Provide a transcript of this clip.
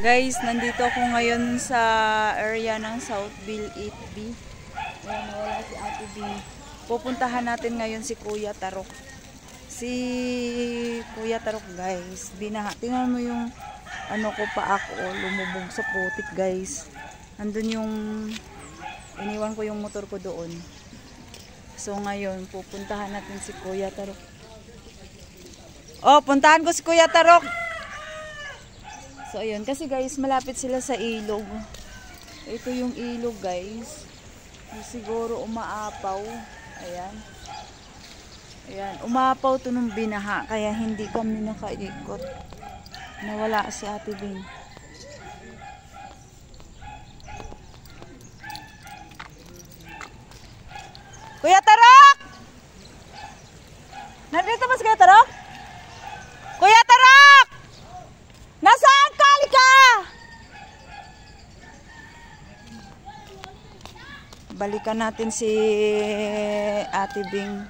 Guys, nandito ako ngayon sa area ng Southville 8B. Ayan, nawala si Ate Bing. Pupuntahan natin ngayon si Kuya Tarok. Si Kuya Tarok, guys. Binaha. Tingnan mo yung ano ko pa ako. Lumubog sa putik, guys. Andun yung iniwan ko yung motor ko doon. So ngayon, pupuntahan natin si Kuya Tarok. Oh, puntahan ko si Kuya Tarok. So, ayun. Kasi guys, malapit sila sa ilog. Ito yung ilog, guys. Siguro umaapaw. Ayan. Ayan. Umaapaw to nung binaha. Kaya hindi kami nakaikot. Nawala si Ate Bing. Kuya Tarok! Nandito ba si Kuya Tarok? Kuya Tarok! Nasaan ka? Halika! Balikan natin si Ate Bing.